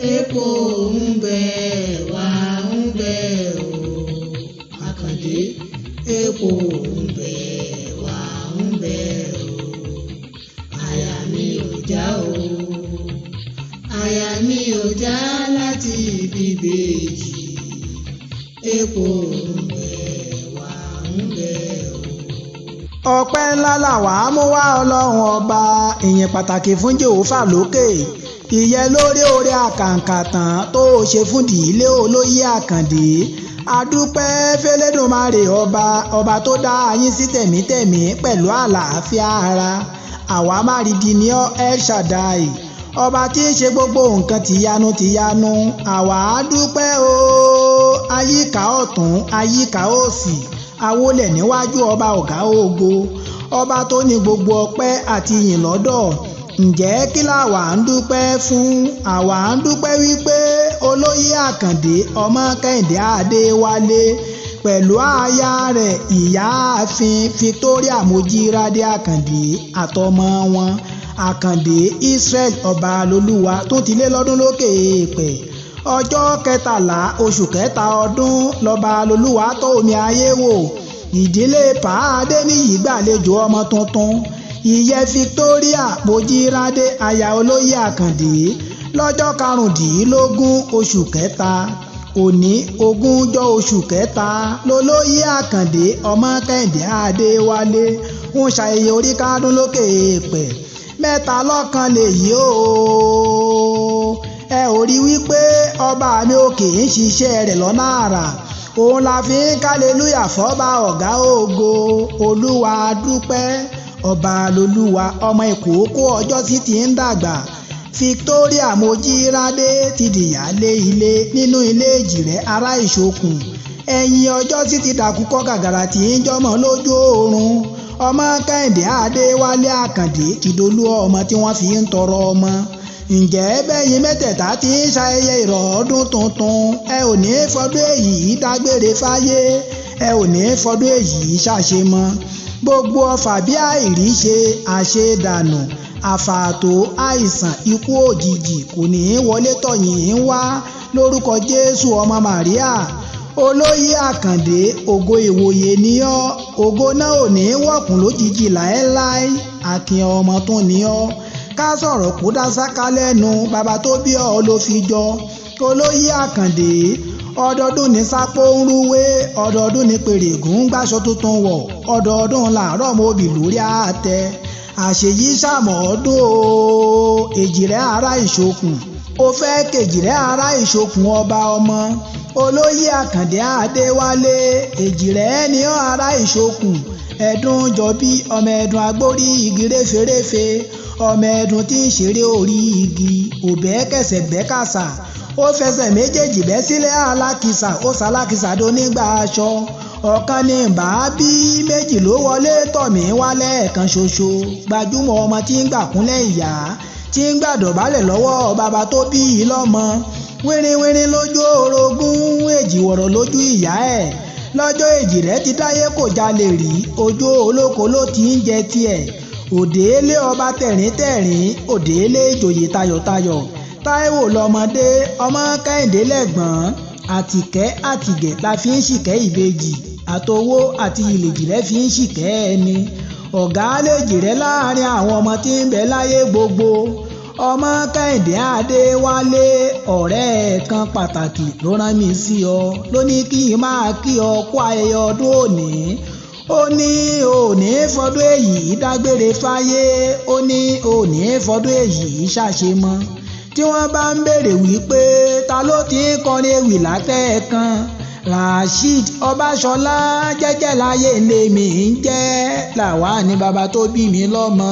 epo ń bẹ wà ń bẹ o Àkàndé epo ń bẹ wà ń bẹ o àyà mi ò já o àyà mi ò já láti ibi Ìbejì epo ń bẹ wà ń bẹ o. ọpẹ́ ńlá làwa mú wá ọlọ́run ọba ìyìn pàtàkì fún Jèhófà lókè ìyẹn lórí oore àkàǹkàtàn tó ṣe fún ìdílé olóyè Àkàndé adúpẹ́ fẹ́lẹ́dùnmarè ọba tó dá yín sí tẹ̀mítẹ̀mí pẹ̀lú àlàáfíà ara àwa má rí di ní El Shaddai ọba tí ń ṣe gbogbo nǹkan tìyanu àwa dúpẹ́ o àyíká ọ̀tún àyíká òsì àwọlẹ̀ níwájú ọba ọ̀gá ògo ọba tó ní gbogbo ọpẹ́ àti ìyìn lọ́dọ̀ ǹjẹ́ kí làwa ń dúpẹ́ fún àwa ń dúpẹ́ wípé olóyè Àkàndé Ọmọkẹ́hìndé Adéwálé pẹ̀lú aya rẹ̀ ìyáàfin Victoria Mojírádé Àkàndé àtọmọ wọn Àkàndé Israel Ọbalolúwa tó ti lé lọ́dún lókè èèpẹ̀ ọjọ́ 13 oṣù kẹta ọdún lọ́balolúwa tó omi ayé wò ìdílé Pa Adéníyì gbàlejò ọmọ tuntun ìyẹn Victoria Mojírádé aya olóyè Àkàndé lọ́jọ́ 15 oṣù kẹta òní 20 oṣù kẹta lolóyè Àkàndé Ọmọkẹ́hìndé Adéwálé ń ṣayẹyẹ orí kádún lókè èèpẹ̀ mẹ́ta lọ́kan lèyí o ẹ ò rí wípé ọba mi òkè ń ṣiṣẹ́ rẹ̀ lọ́nà àrà òun la fi ń kálelúyà fọ́ba ọ̀gá ògo olúwa dúpẹ́ Ọbalolúwa ọmọ ìkókó ọjọ́ sí ti ń dàgbà Victoria Mojírádé ti dìyálé ilé nínú ilé Èjìrẹ́ ará Ìṣokùn ẹ̀yìn ọjọ́ sí ti dàkúkọ gàgàrà tí ń jọmọ lójú oorun Ọmọkẹ́hìndé Adéwálé Àkàndé ti dolú ọmọ tí wọ́n fi ń tọrọ ọmọ ǹjẹ́ bẹ́yìn mẹ́tẹ̀ẹ̀ta ti ń ṣayẹyẹ ìrọ̀ọ́dún tuntun ẹ ò ní fọdún èyí dágbére fáyé ẹ ò ní fọdún èyí ṣàṣemọ gbogbo ọfà bí àìríṣe àṣedànù àfààtò àìsàn ikú òjijì kò ní í wọlé tọ̀yìn ń wá lórúkọ Jésù ọmọ Màríà olóyè Àkàndé ògo ìwòye ní ọ́ ògo náà ò ní í wọ̀kùn lójijì láéláé akin ọmọ tó ní ọ́ ká sọ̀rọ̀ kó dá sáká lẹ́nu bàbá tó bí ọ ló fi jọ olóyè Àkàndé ọdọọdún ní sápó ń rúwé ọdọọdún ní pèrègùn gbàṣọ tuntun wọ̀ ọdọọdún làárọ̀ mọ́bì lórí àtẹ àṣeyí sàmọ́ ọdún o Èjìrẹ́ ará Ìṣokùn ó fẹ́ kèjìrẹ́ ará Ìṣokùn ọba ọmọ olóyè Àkàndé Adéwálé Èjìrẹ́ ní ọ́ ará Ìṣokùn ẹ̀dùn jọbí ọmọ ẹ̀dùn agbórí igi réferéfe ọmọ ẹ̀dùn tí ń ṣeré orí igi òbẹ́ kẹsẹ̀ bẹ́ kàsà ó fẹsẹ̀ méjèèjì bẹ́ sílẹ̀ alákìsà ó sàlákìsà tó nígbà aṣọ ọ̀kan ní bàábí méjì ló wọlé tọ̀mí wálé ẹ̀kan ṣoṣo gbajúmọ̀ ọmọ tí ń gbà kúnlẹ̀ ìyá tí ń gbàdọ̀bálẹ̀ lọ́wọ́ bàbá tó bí i lọ́mọ wínrínwínrín lójú orogún èjìwọ̀rọ̀ lójú ìyá ẹ̀ lọ́jọ́ Èjìrẹ́ ti dáyé kò jalè rí ojú olóko ló ti ń jẹ tiẹ̀ òdèélé ọba tẹ̀ríntẹ̀rín òdèélé ìjòyè tayọ̀tayọ̀ Táíwò lọ́mọdé Ọmọkẹ́hìndé lẹ́gbọ̀n àtìkẹ́ àtìgẹ̀ la fi ń ṣìkẹ́ Ìbejì àtowó àti ìlèjìrẹ́ fi ń ṣìkẹ́ ẹni ọ̀gá lèjìrẹ́ láàrin àwọn ọmọ tí ń bẹ láyé gbogbo Ọmọkẹ́hìndé Adéwálé ọ̀rẹ́ ẹ̀ kan pàtàkì ló rán mi sí ọ ló ní kí n máa kí ọ kú ayẹyẹ ọdún òní ó ní òní fọdún èyí dágbére fáyé ó ní òní fọdún èyí ṣàṣemọ tí wọ́n bá ń béèrè wípé ta ló ti ń kọrin ewì látẹ̀ẹ̀kan Rasheed Ọbaṣọlá jẹ́jẹ́ láyé lèmi ń jẹ́ làwa ní bàbá tó bí mi lọ́mọ.